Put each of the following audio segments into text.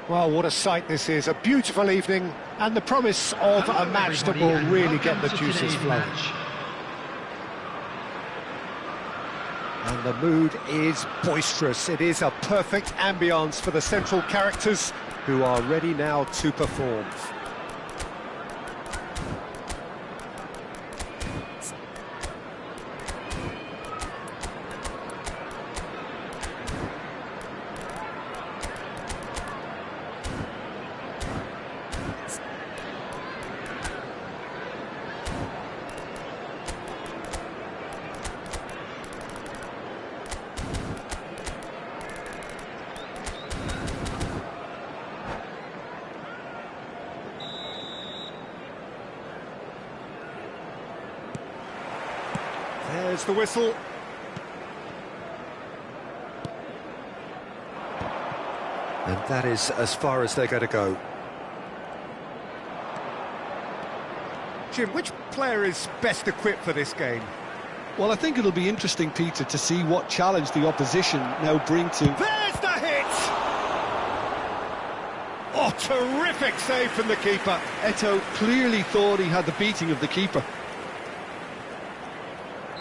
Well, what a sight this is. A beautiful evening and the promise of a match that will really get the juices flowing. And the mood is boisterous. It is a perfect ambience for the central characters who are ready now to perform. There's the whistle. And that is as far as they're going to go. Jim, which player is best equipped for this game? Well, I think it'll be interesting, Peter, to see what challenge the opposition now bring to... There's the hit! Oh, terrific save from the keeper. Eto'o clearly thought he had the beating of the keeper.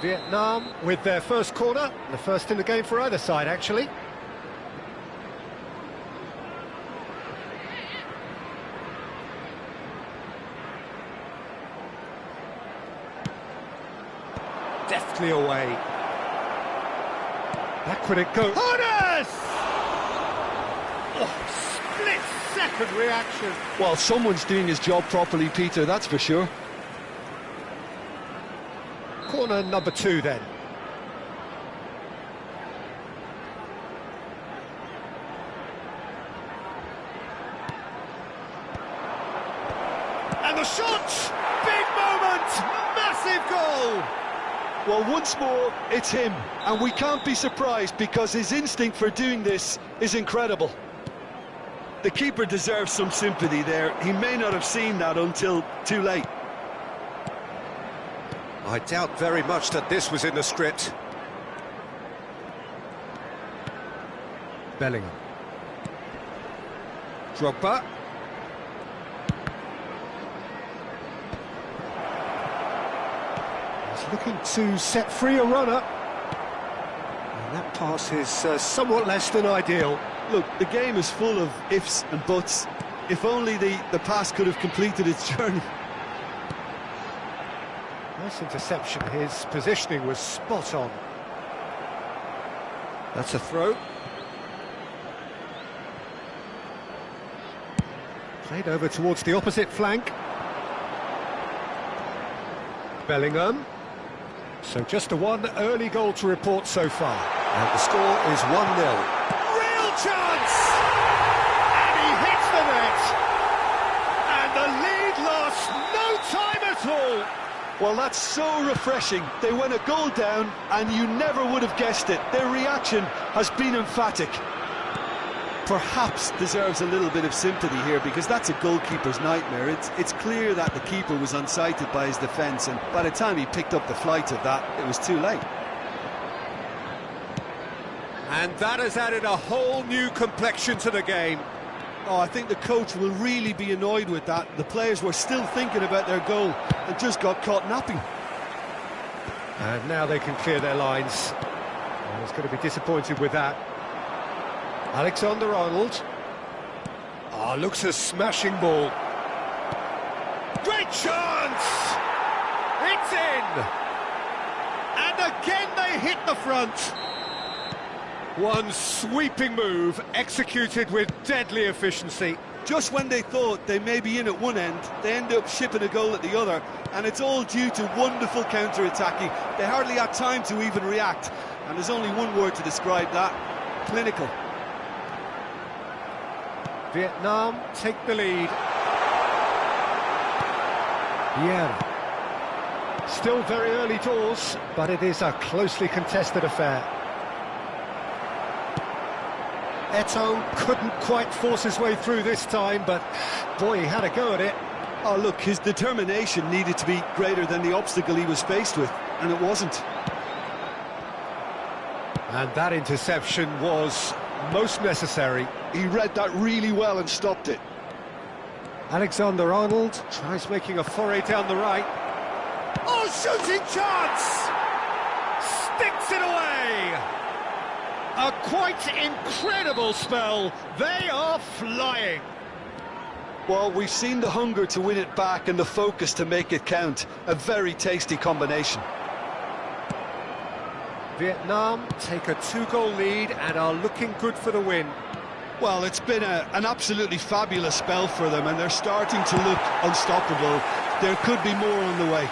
Vietnam with their first corner, the first in the game for either side, actually. Deftly away. Back would it go. Horace! Oh, split-second reaction. Well, someone's doing his job properly, Peter, that's for sure. Corner number 2 then. And the shot! Big moment! Massive goal! Well, once more, it's him. And we can't be surprised because his instinct for doing this is incredible. The keeper deserves some sympathy there. He may not have seen that until too late. I doubt very much that this was in the script. Bellingham. Drogba. He's looking to set free a runner. And that pass is somewhat less than ideal. Look, the game is full of ifs and buts. If only the pass could have completed its journey. Nice interception, his positioning was spot on. That's a throw. Played over towards the opposite flank. Bellingham. So just the one early goal to report so far. And the score is 1-0. Real chance! And he hits the net! And the lead lost no time at all! Well, that's so refreshing. They went a goal down, and you never would have guessed it. Their reaction has been emphatic. Perhaps deserves a little bit of sympathy here, because that's a goalkeeper's nightmare. It's clear that the keeper was unsighted by his defence, and by the time he picked up the flight of that, it was too late. And that has added a whole new complexion to the game. Oh, I think the coach will really be annoyed with that. The players were still thinking about their goal and just got caught napping. And now they can clear their lines. And he's going to be disappointed with that. Alexander-Arnold. Ah, looks a smashing ball. Great chance! It's in! And again they hit the front. One sweeping move, executed with deadly efficiency. Just when they thought they may be in at one end, they end up shipping a goal at the other, and it's all due to wonderful counter-attacking. They hardly had time to even react, and there's only one word to describe that: clinical. Vietnam take the lead. Vieira. Still very early doors, but it is a closely contested affair. Eto'o couldn't quite force his way through this time, but boy, he had a go at it. Oh, look, his determination needed to be greater than the obstacle he was faced with, and it wasn't. And that interception was most necessary. He read that really well and stopped it. Alexander-Arnold tries making a foray down the right. Oh, shooting chance! Sticks it away! A quite incredible spell. They are flying. Well, we've seen the hunger to win it back and the focus to make it count. A very tasty combination. Vietnam take a 2-goal lead and are looking good for the win. Well, it's been an absolutely fabulous spell for them, and they're starting to look unstoppable. There could be more on the way.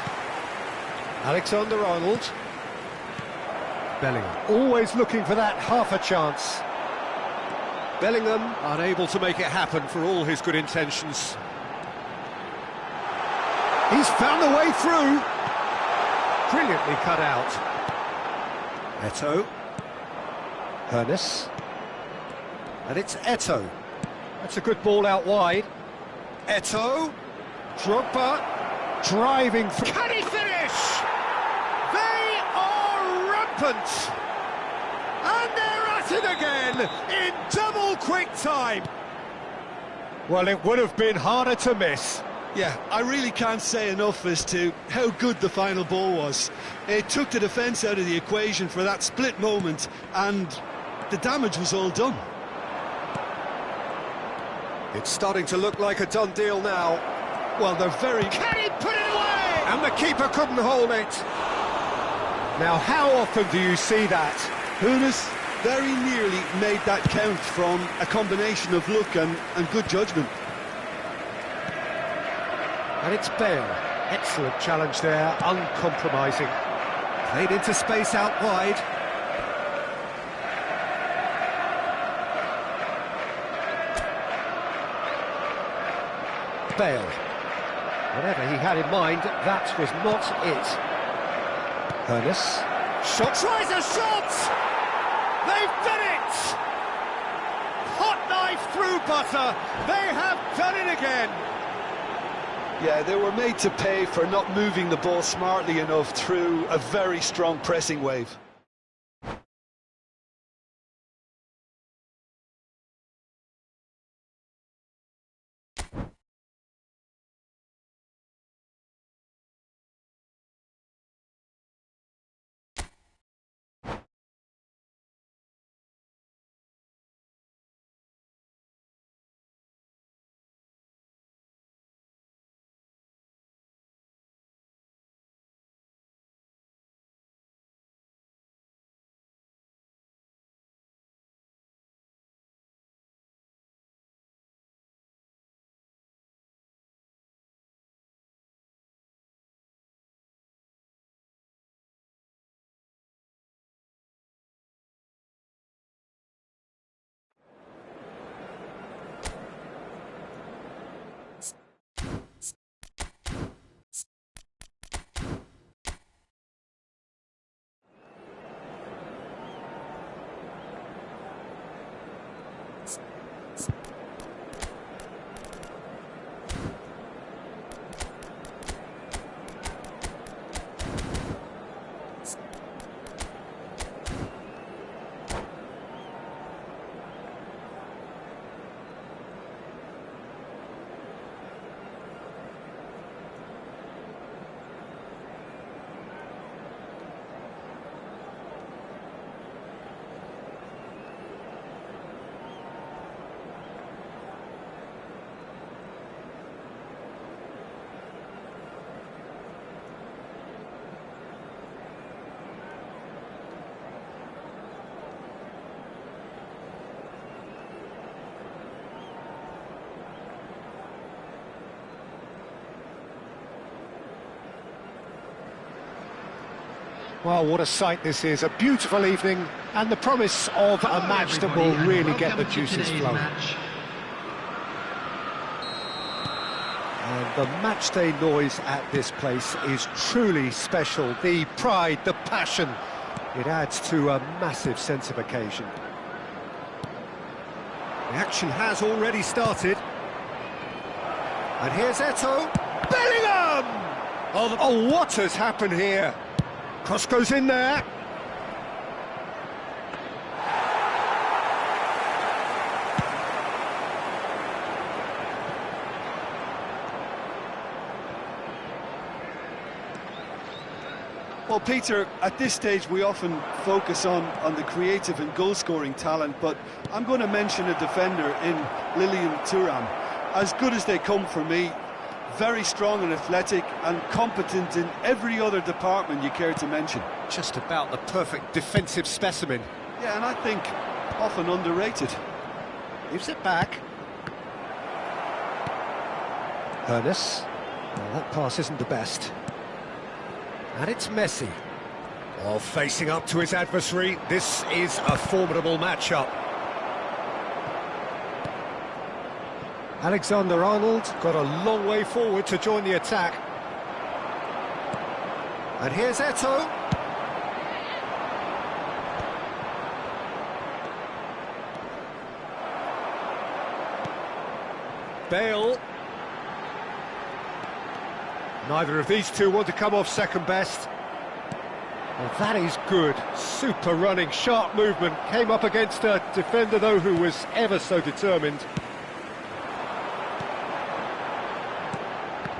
Alexander-Arnold. Bellingham, always looking for that half a chance. Bellingham unable to make it happen for all his good intentions. He's found the way through. Brilliantly cut out. Eto'o. Hernes. And it's Eto'o. That's a good ball out wide. Eto'o. Drogba. Driving through. Can he finish? They are rampant. And they're at it again in double quick time. Well, it would have been harder to miss. Yeah, I really can't say enough as to how good the final ball was. It took the defence out of the equation for that split moment, and the damage was all done. It's starting to look like a done deal now. Well, they're very... Can he put it away? And the keeper couldn't hold it. Now, how often do you see that? Hunas very nearly made that count from a combination of luck and good judgment. And it's Bale. Excellent challenge there, uncompromising. Played into space out wide. Bale. Whatever he had in mind, that was not it. Hernes. Shot. Tries a shot! They've done it! Hot knife through butter. They have done it again. Yeah, they were made to pay for not moving the ball smartly enough through a very strong pressing wave. Well, what a sight this is, a beautiful evening, and the promise of a match that will really get the juices flowing. And the matchday noise at this place is truly special. The pride, the passion, it adds to a massive sense of occasion. The action has already started. And here's Eto'o. Bellingham! Oh, what has happened here? Cross goes in there. Well, Peter, at this stage we often focus on the creative and goal-scoring talent, but I'm going to mention a defender in Lilian Thuram. As good as they come for me, very strong and athletic and competent in every other department you care to mention. Just about the perfect defensive specimen. Yeah, and I think often underrated. Gives it back. Ernest. Well, that pass isn't the best. And it's Messi. Oh, facing up to his adversary. This is a formidable matchup. Alexander-Arnold got a long way forward to join the attack. And here's Eto'o. Bale. Neither of these two want to come off second best. Well, that is good. Super running, sharp movement. Came up against a defender, though, who was ever so determined.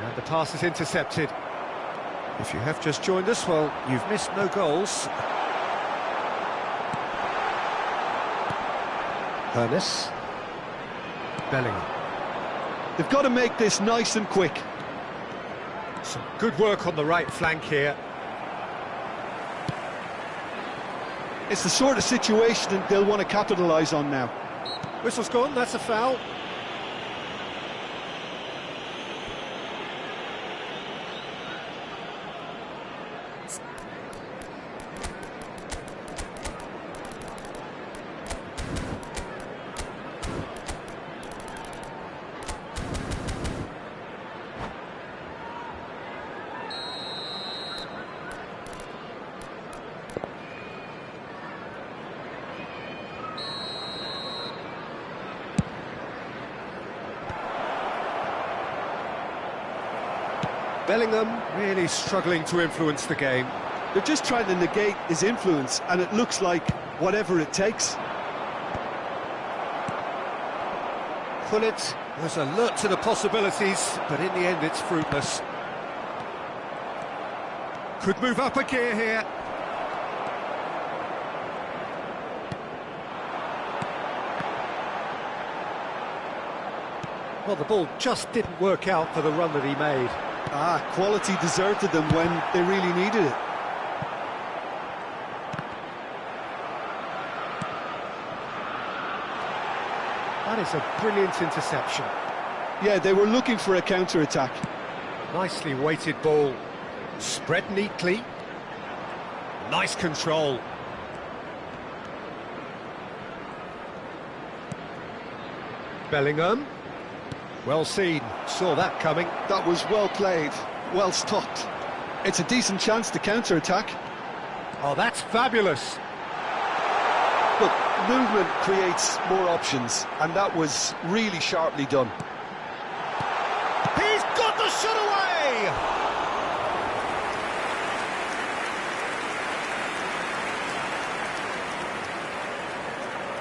And the pass is intercepted. If you have just joined us, well, you've missed no goals. Ernest. Bellingham. They've got to make this nice and quick. Some good work on the right flank here. It's the sort of situation that they'll want to capitalise on now. Whistle's gone, that's a foul. Bellingham really struggling to influence the game. They're just trying to negate his influence, and it looks like whatever it takes. Gullit was alert to the possibilities, but in the end it's fruitless. Could move up a gear here. Well, the ball just didn't work out for the run that he made. Quality deserted them when they really needed it. That is a brilliant interception. Yeah, they were looking for a counter-attack. Nicely weighted ball. Spread neatly. Nice control. Bellingham. Well seen, saw that coming. That was well played, well stopped. It's a decent chance to counter-attack. Oh, that's fabulous. Look, movement creates more options, and that was really sharply done. He's got the shot away!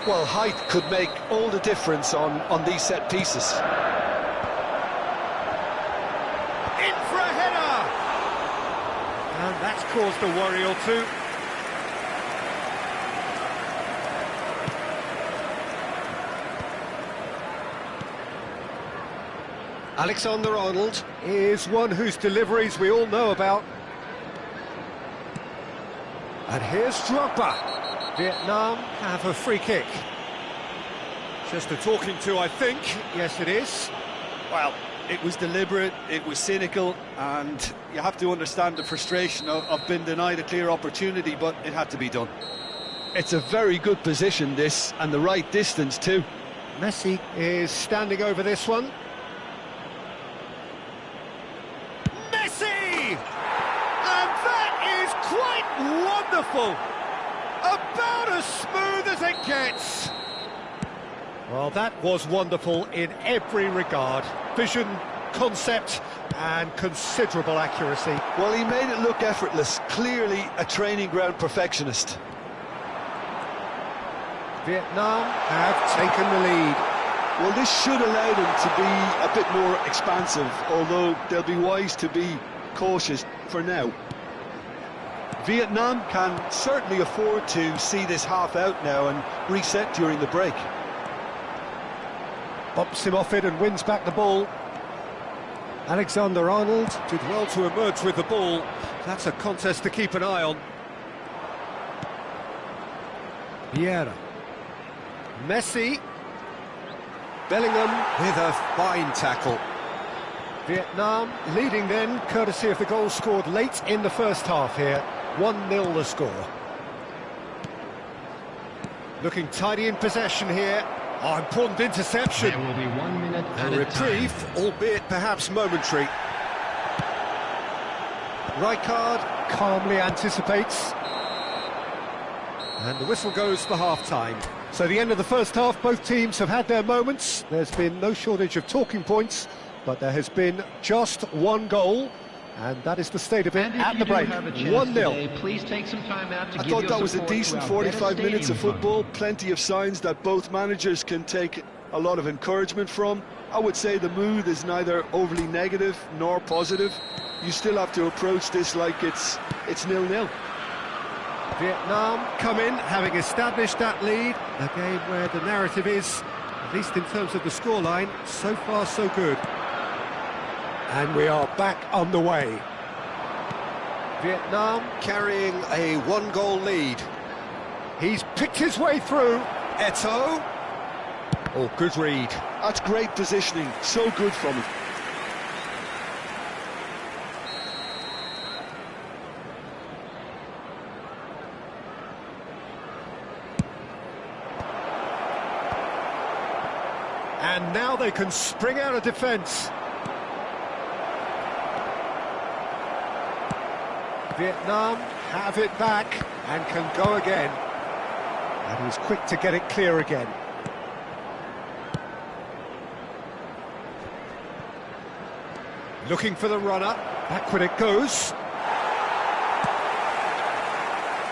Well, height could make all the difference on these set pieces. And that's caused a worry or two. Alexander-Arnold is one whose deliveries we all know about. And here's Drogba. Vietnam have a free kick. Just a talking to, I think. Yes, it is. Well, It was deliberate, it was cynical, and you have to understand the frustration of being denied a clear opportunity, but it had to be done. It's a very good position, this, and the right distance too. Messi is standing over this one. Messi! And that is quite wonderful! About as smooth as it gets! Well, that was wonderful in every regard. Vision, concept, and considerable accuracy. Well, he made it look effortless, clearly a training ground perfectionist. Vietnam have taken the lead. Well, this should allow them to be a bit more expansive, although they'll be wise to be cautious for now. Vietnam can certainly afford to see this half out now and reset during the break. Bumps him off it and wins back the ball. Alexander-Arnold did well to emerge with the ball. That's a contest to keep an eye on. Vieira. Messi. Bellingham with a fine tackle. Vietnam leading then, courtesy of the goal scored late in the first half here. 1-0 the score. Looking tidy in possession here. Oh, important interception. There will be 1 minute And reprieve, albeit perhaps momentary. Rijkaard calmly anticipates. And the whistle goes for half-time. So the end of the first half, both teams have had their moments. There's been no shortage of talking points, but there has been just one goal, and that is the state of it at the break. 1-0. Please take some time out to I thought that was a decent 45 minutes of football. Plenty of signs that both managers can take a lot of encouragement from. I would say the mood is neither overly negative nor positive. You still have to approach this like it's 0-0. Vietnam come in, having established that lead. A game where the narrative is, at least in terms of the scoreline, so far so good. And we are back underway. Vietnam carrying a one-goal lead. He's picked his way through. Eto'o. Oh, good read. That's great positioning, so good from him. And now they can spring out of defence. Vietnam have it back and can go again. And he's quick to get it clear again. Looking for the runner. Backward it goes.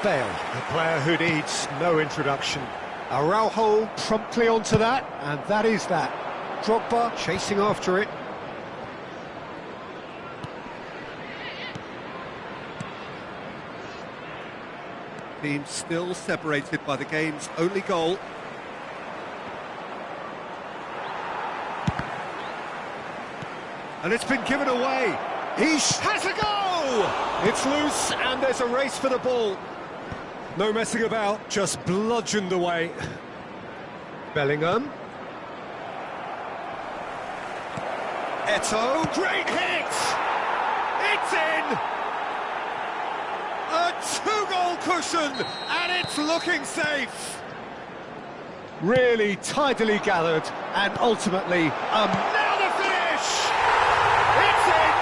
Bale, a player who needs no introduction. Araujo promptly onto that, and that is that. Drogba chasing after it. Team still separated by the game's only goal. And it's been given away. He has a go! It's loose, and there's a race for the ball. No messing about, just bludgeoned away. Bellingham. Eto'o, great hit! It's in! A two-goal cushion, and it's looking safe. Really tidily gathered, and ultimately, now the finish! It's in!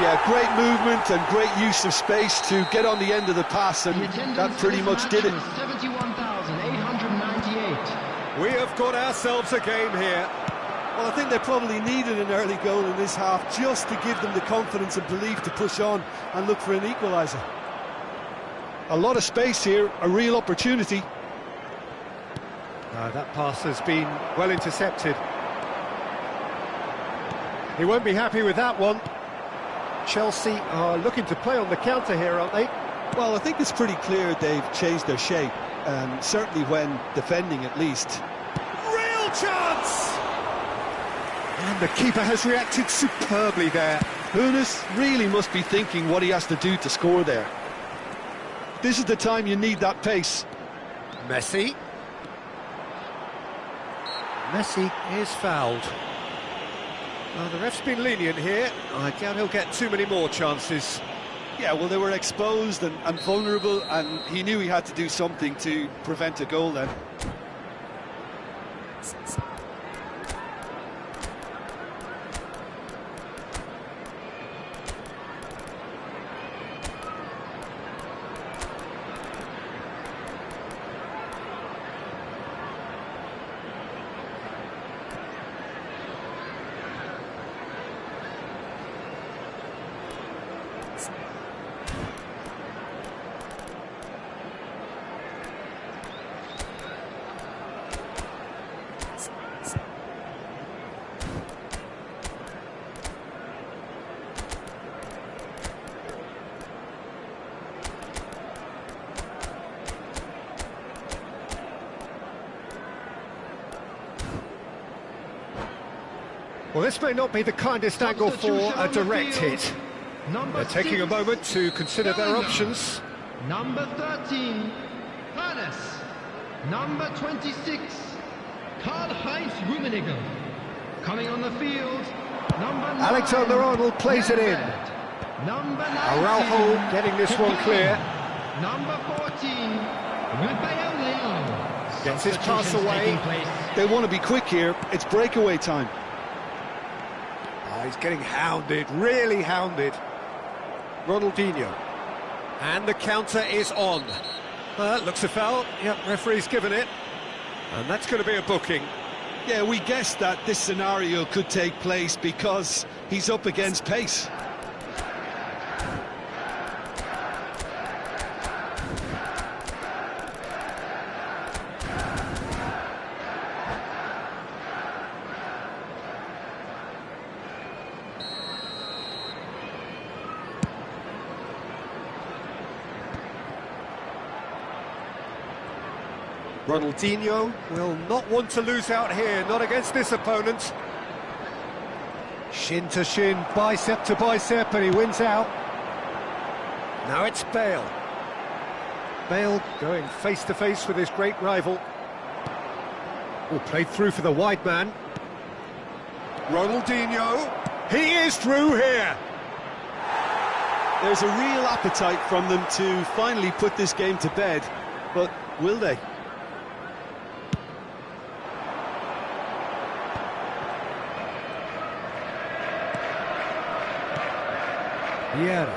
Yeah, great movement and great use of space to get on the end of the pass, and that pretty much did it. 71,898. We have got ourselves a game here. Well, I think they probably needed an early goal in this half just to give them the confidence and belief to push on and look for an equaliser. A lot of space here, a real opportunity. That pass has been well intercepted. He won't be happy with that one. Chelsea are looking to play on the counter here, aren't they? Well, I think it's pretty clear they've changed their shape, certainly when defending at least. Real chance! And the keeper has reacted superbly there. Nunes really must be thinking what he has to do to score there. This is the time you need that pace. Messi. Messi is fouled. Well, the ref's been lenient here. I doubt he'll get too many more chances. Yeah, well, they were exposed and vulnerable, and he knew he had to do something to prevent a goal then. Well, this may not be the kindest angle for a direct hit. They're taking a moment to consider their options. Number 13, Hannes. Number 26, Karl-Heinz Rummenigge. Coming on the field, number 9, Alexander-Arnold plays it in. Number 19, Araujo getting this one clear. Number 14, Rafael Leão. Gets his pass away. They want to be quick here. It's breakaway time. Oh, he's getting hounded, really hounded. Ronaldinho. And the counter is on. Looks a foul. Yep, referee's given it. And that's going to be a booking. Yeah, we guessed that this scenario could take place because he's up against pace. Ronaldinho will not want to lose out here, not against this opponent. Shin to shin, bicep to bicep, and he wins out. Now it's Bale. Bale going face to face with his great rival. Oh, played through for the wide man. Ronaldinho, he is through here. There's a real appetite from them to finally put this game to bed, but will they? Vieira.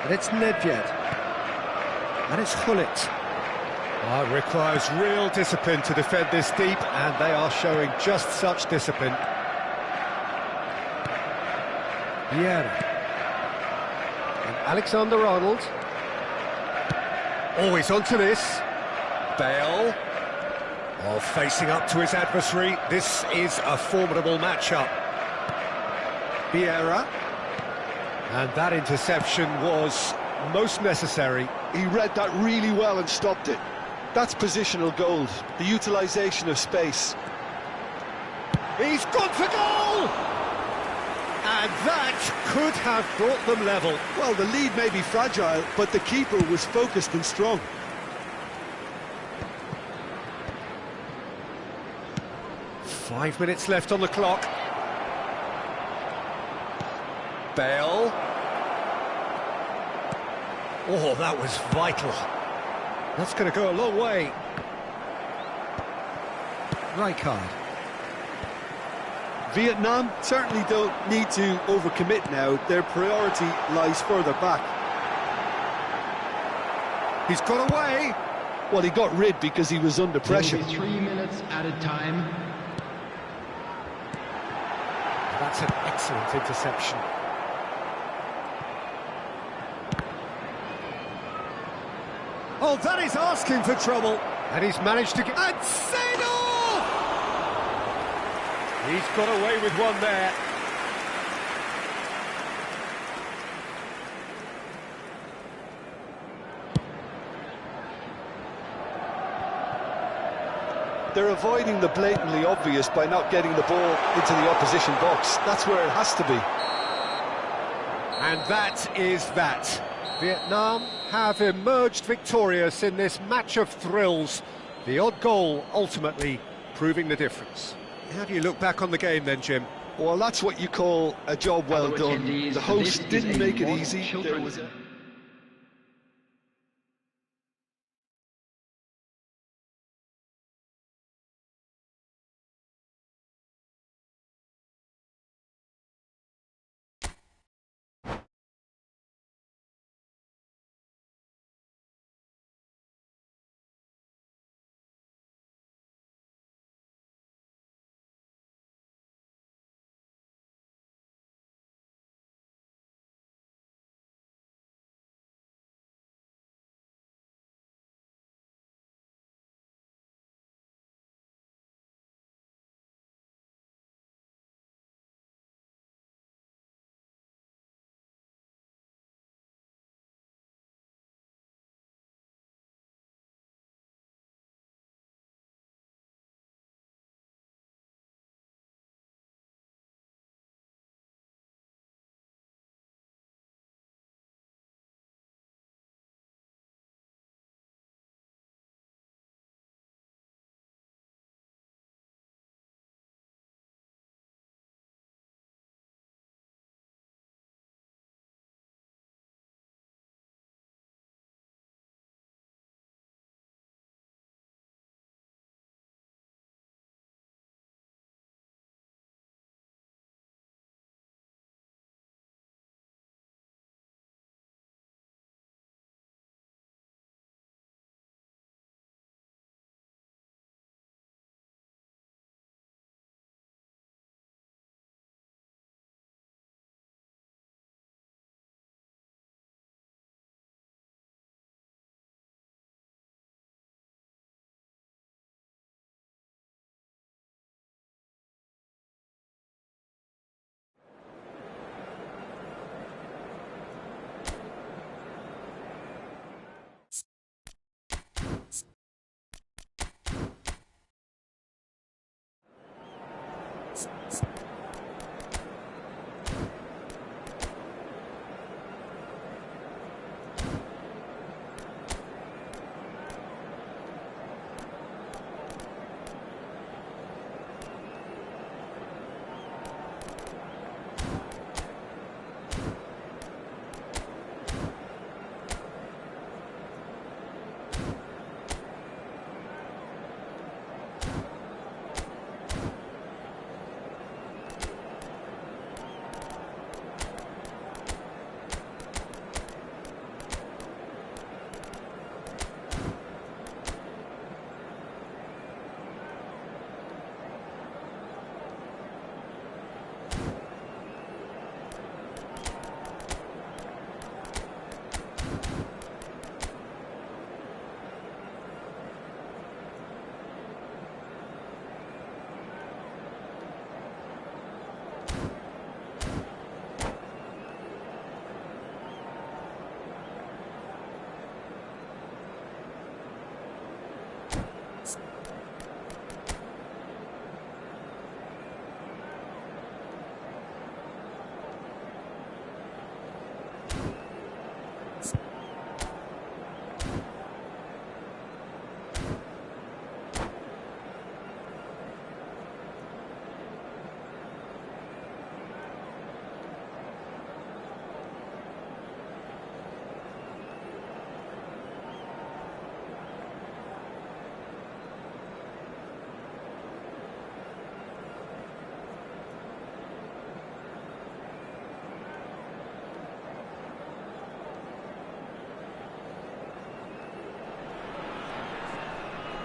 And it's Nedved. And it's Gullit. Oh, it requires real discipline to defend this deep, and they are showing just such discipline. Vieira. And Alexander-Arnold. Oh, he's onto this. Bale. Oh, facing up to his adversary, this is a formidable matchup. Vieira. And that interception was most necessary. He read that really well and stopped it. That's positional gold, the utilisation of space. He's gone for goal! And that could have brought them level. Well, the lead may be fragile, but the keeper was focused and strong. Five minutes left on the clock. Bale. Oh, that was vital. That's going to go a long way. Rijkaard. Vietnam certainly don't need to overcommit now. Their priority lies further back. He's got away. Well, he got rid because he was under pressure. It'll be 3 minutes at a time. That's an excellent interception. Oh, that is asking for trouble. And he's managed to get... And Seedorf! He's got away with one there. They're avoiding the blatantly obvious by not getting the ball into the opposition box. That's where it has to be. And that is that. Vietnam have emerged victorious in this match of thrills. The odd goal ultimately proving the difference. How do you look back on the game then, Jim? Well, that's what you call a job well done. The host didn't make it easy. There was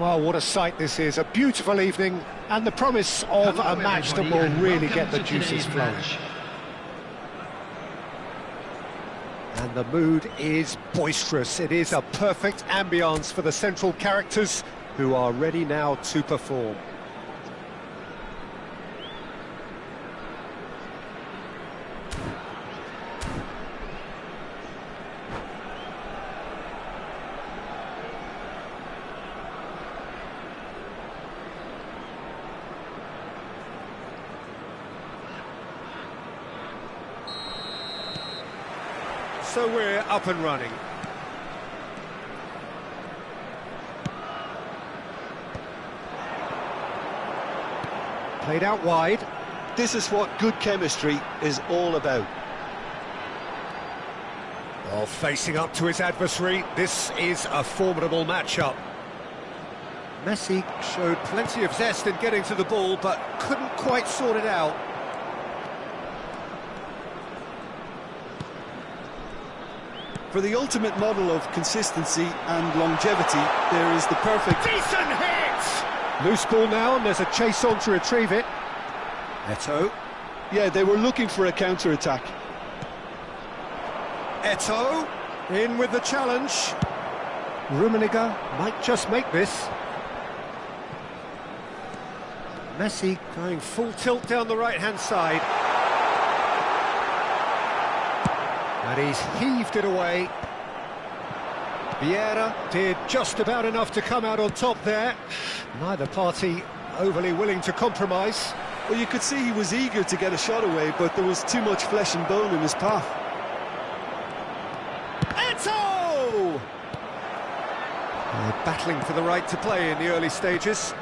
Well, what a sight this is. A beautiful evening and the promise of a match that will really get the juices flowing. And the mood is boisterous. It is a perfect ambience for the central characters who are ready now to perform. So we're up and running. Played out wide. This is what good chemistry is all about. Well, facing up to his adversary, this is a formidable matchup. Messi showed plenty of zest in getting to the ball, but couldn't quite sort it out. For the ultimate model of consistency and longevity, there is the perfect... Decent hit! Loose ball now, and there's a chase on to retrieve it. Eto'o. Yeah, they were looking for a counter-attack. Eto'o, in with the challenge. Rummenigge might just make this. Messi going full tilt down the right-hand side. And he's heaved it away. Vieira did just about enough to come out on top there. Neither party overly willing to compromise. Well, you could see he was eager to get a shot away, but there was too much flesh and bone in his path. Eto'o! Battling for the right to play in the early stages.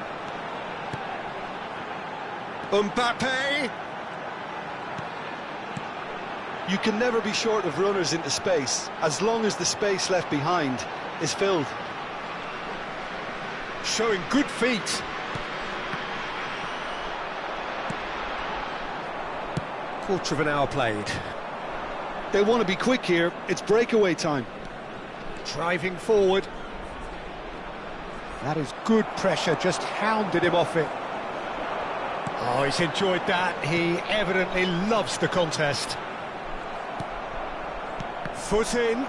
Mbappe! You can never be short of runners into space, as long as the space left behind is filled. Showing good feet. Quarter of an hour played. They want to be quick here, it's breakaway time. Driving forward. That is good pressure, just hounded him off it. Oh, he's enjoyed that. He evidently loves the contest. Foot in.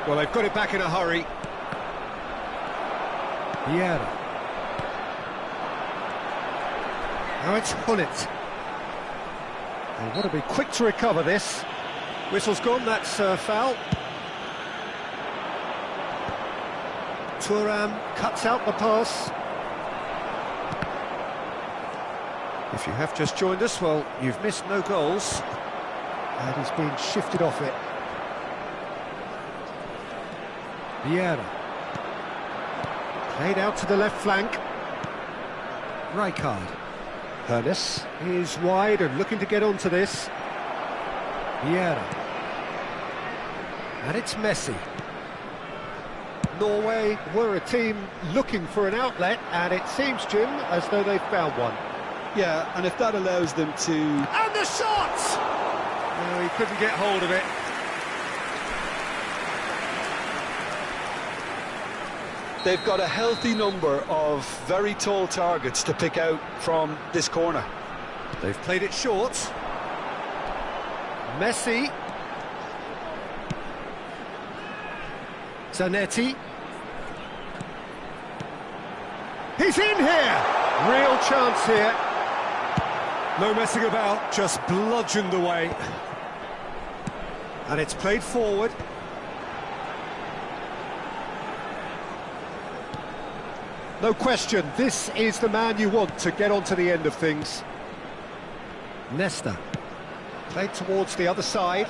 Well, they've got it back in a hurry. Vieira. Now it's Gullit. They want to be quick to recover this. Whistle's gone, that's foul. Thuram cuts out the pass. If you have just joined us, well, you've missed no goals. And he's been shifted off it. Vieira. Played out to the left flank. Rijkaard. Hernes is wide and looking to get onto this. Vieira. And it's Messi. Norway were a team looking for an outlet, and it seems, Jim, as though they've found one. Yeah, and if that allows them to... And the shot! No, he couldn't get hold of it. They've got a healthy number of very tall targets to pick out from this corner. They've played it short. Messi. Zanetti. He's in here! Real chance here. No messing about, just bludgeoned away. And it's played forward. No question, this is the man you want to get onto the end of things. Nesta. Played towards the other side.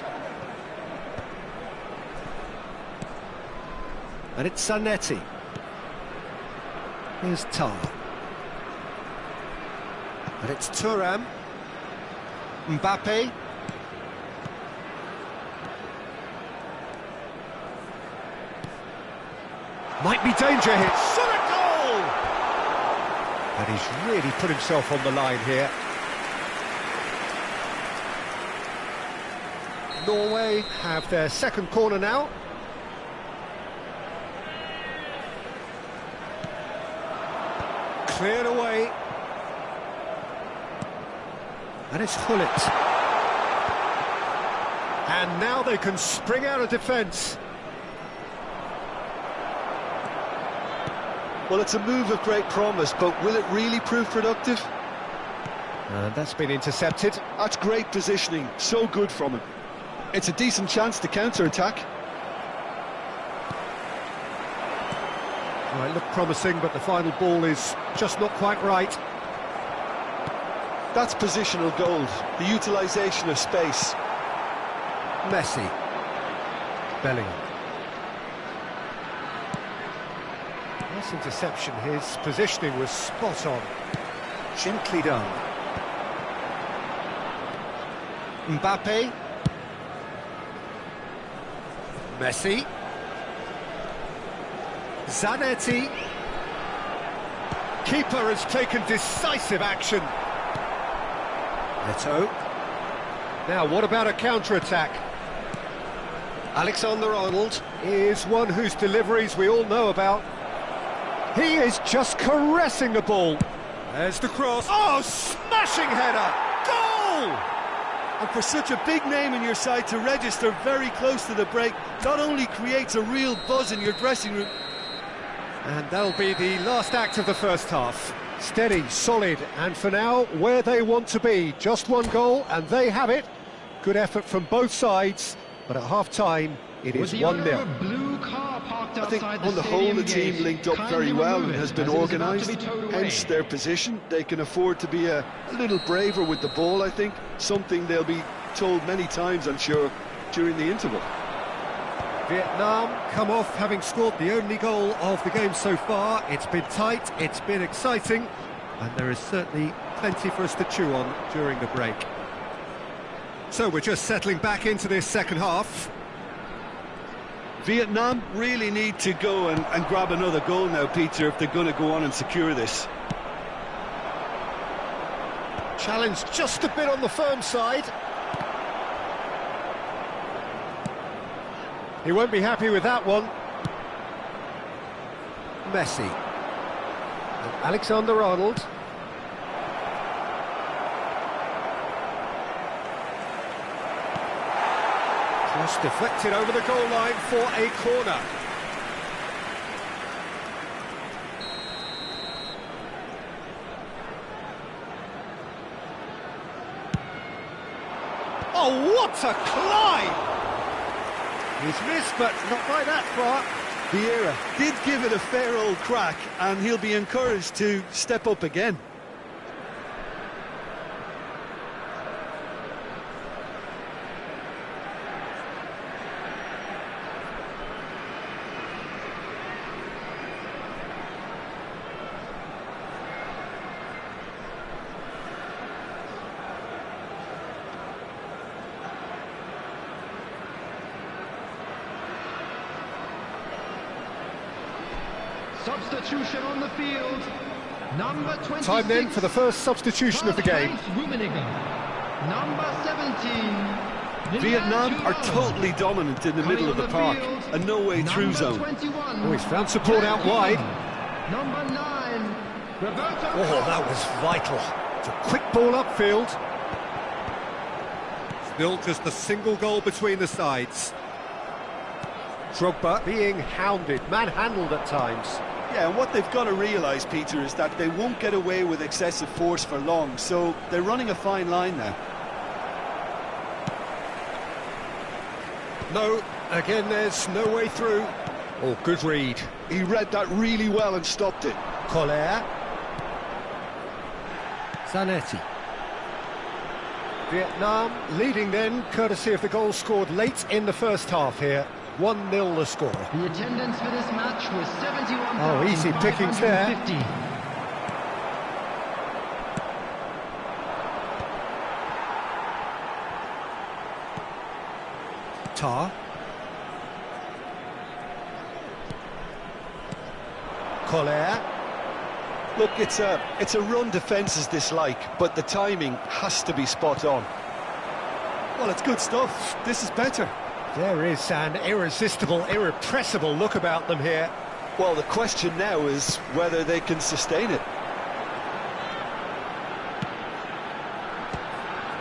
And it's Zanetti. Here's Tar. And it's Thuram. Mbappe. Might be danger here. Shot a goal! And he's really put himself on the line here. Norway have their second corner now. Cleared away. And it's Gullit. And now they can spring out of defence. Well, it's a move of great promise, but will it really prove productive? And that's been intercepted. That's great positioning, so good from him. It's a decent chance to counter-attack. Well, it looked promising, but the final ball is just not quite right. That's positional gold, the utilisation of space. Messi. Bellingham. Nice interception, his positioning was spot on. Gently done. Mbappe. Messi. Zanetti. Keeper has taken decisive action. Neto. Now, what about a counter-attack? Alexander-Arnold is one whose deliveries we all know about. He is just caressing the ball. There's the cross. Oh, smashing header! Goal! And for such a big name in your side to register very close to the break, not only creates a real buzz in your dressing room. And that'll be the last act of the first half. Steady, solid, and for now, where they want to be. Just one goal, and they have it. Good effort from both sides, but at half-time, it is 1-0. Blue car parked I think outside on the whole stadium the team gate. linked up Kindly very well remove and it, has been as it is about to organised, be towed away. hence their position. They can afford to be a little braver with the ball, I think, something they'll be told many times, I'm sure, during the interval. Vietnam come off having scored the only goal of the game so far. It's been tight, it's been exciting, and there is certainly plenty for us to chew on during the break. So we're just settling back into this second half. Vietnam really need to go and grab another goal now, Peter, if they're going to go on and secure this. Challenge just a bit on the firm side. He won't be happy with that one. Messi. And Alexander-Arnold. Cross deflected over the goal line for a corner. Oh, what a climb! He's missed, but not by that far. Vieira did give it a fair old crack, and he'll be encouraged to step up again. Substitution on the field. Number 26. Time then for the first substitution of the game. Rummenigge. Number 17. Vietnam are totally dominant in the middle of the park, a no-way through zone. Oh, he's found support out wide. Number 9. Roberto. Oh, that was vital. It's a quick ball upfield. Still just a single goal between the sides. Drogba being hounded, manhandled at times. Yeah, and what they've got to realise, Peter, is that they won't get away with excessive force for long, so they're running a fine line now. No, again there's no way through. Oh, good read. He read that really well and stopped it. Collier. Zanetti. Vietnam leading then, courtesy of the goal scored late in the first half here. 1-0 the score. The attendance for this match was 71,550. Oh, easy pickings there. Tar. Collier. Look, it's a run defence's dislike, but the timing has to be spot on. Well, it's good stuff. This is better. There is an irresistible, irrepressible look about them here. Well, the question now is whether they can sustain it.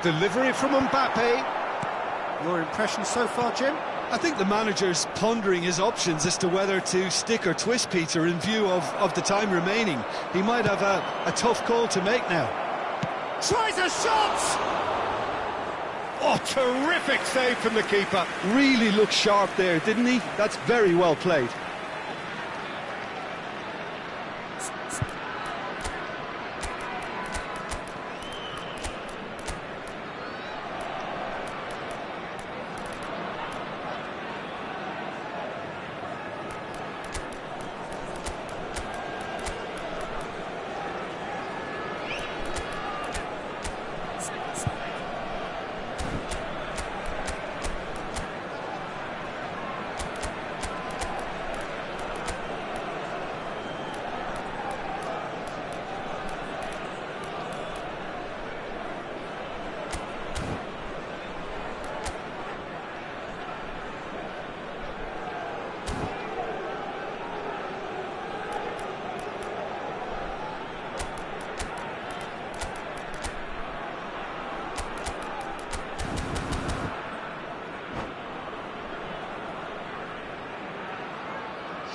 Delivery from Mbappe. Your impression so far, Jim? I think the manager's pondering his options as to whether to stick or twist, Peter, in view of the time remaining. He might have a tough call to make now. Tries a shot! Oh, terrific save from the keeper. Really looked sharp there, didn't he? That's very well played.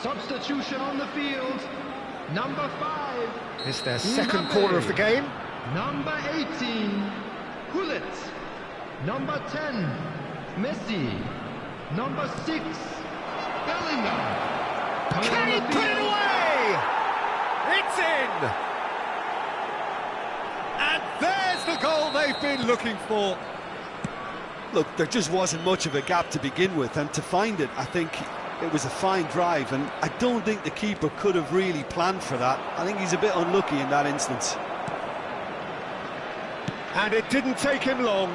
Substitution on the field. Number 5. It's their second corner of the game. Number 18, Gullit. Number 10, Messi. Number 6, Bellingham. Can he put it away? It's in! And there's the goal they've been looking for. Look, there just wasn't much of a gap to begin with, and to find it, I think it was a fine drive, and I don't think the keeper could have really planned for that. I think he's a bit unlucky in that instance. And it didn't take him long.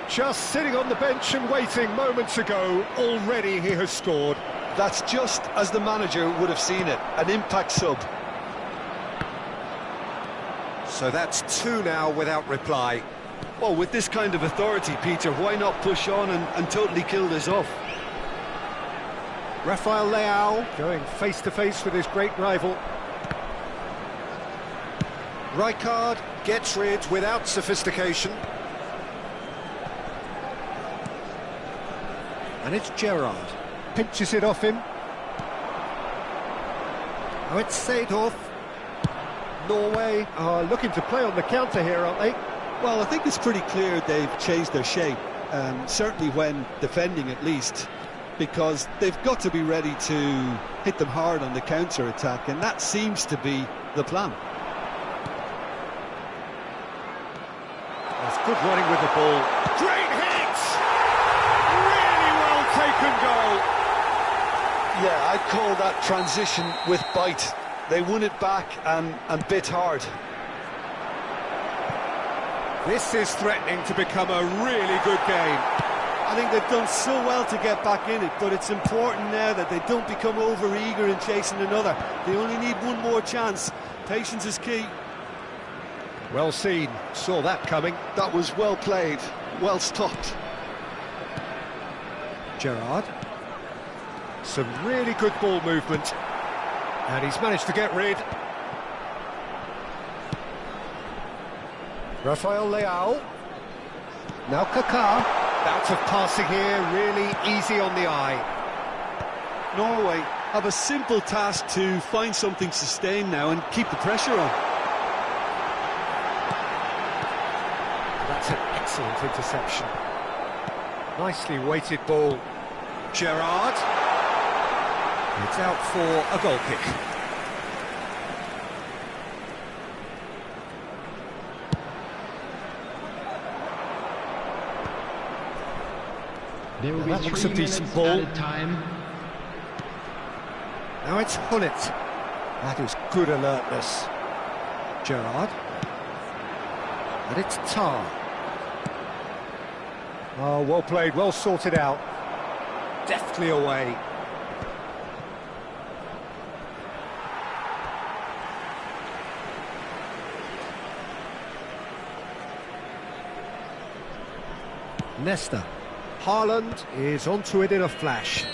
Just sitting on the bench and waiting moments ago, already he has scored. That's just as the manager would have seen it, an impact sub. So that's 2 now without reply. Well, with this kind of authority, Peter, why not push on and totally kill this off? Rafael Leao going face-to-face with his great rival. Rijkaard gets rid without sophistication. And it's Gerrard. Pinches it off him. Oh, it's Seedorf. Norway are looking to play on the counter here, aren't they? Well, I think it's pretty clear they've changed their shape, certainly when defending at least, because they've got to be ready to hit them hard on the counter-attack, and that seems to be the plan. That's good running with the ball. Great hit! Really well taken goal. Yeah, I'd call that transition with bite. They won it back and bit hard. This is threatening to become a really good game. I think they've done so well to get back in it, but it's important now that they don't become over-eager in chasing another. They only need one more chance. Patience is key. Well seen, saw that coming. That was well played, well stopped. Gerrard. Some really good ball movement. And he's managed to get rid. Rafael Leao. Now Kaká. Bout of passing here, really easy on the eye. Norway have a simple task to find something sustained now and keep the pressure on. That's an excellent interception. Nicely weighted ball. Gerrard. It's out for a goal kick. There will be That looks a 3 decent minutes ball. added time. Now it's Gullit. That is good alertness. Gerrard. And it's Tar. Oh, well played, well sorted out. Deftly away. Nesta. Haaland is onto it in a flash.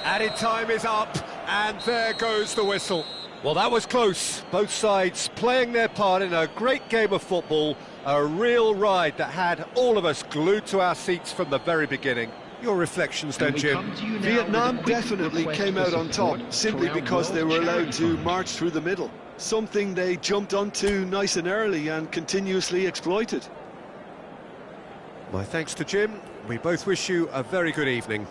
Added time is up, and there goes the whistle. Well, that was close. Both sides playing their part in a great game of football. A real ride that had all of us glued to our seats from the very beginning. Your reflections then, Jim? Vietnam definitely came out on top, simply because they were allowed to march through the middle. Something they jumped onto nice and early and continuously exploited. My thanks to Jim. We both wish you a very good evening.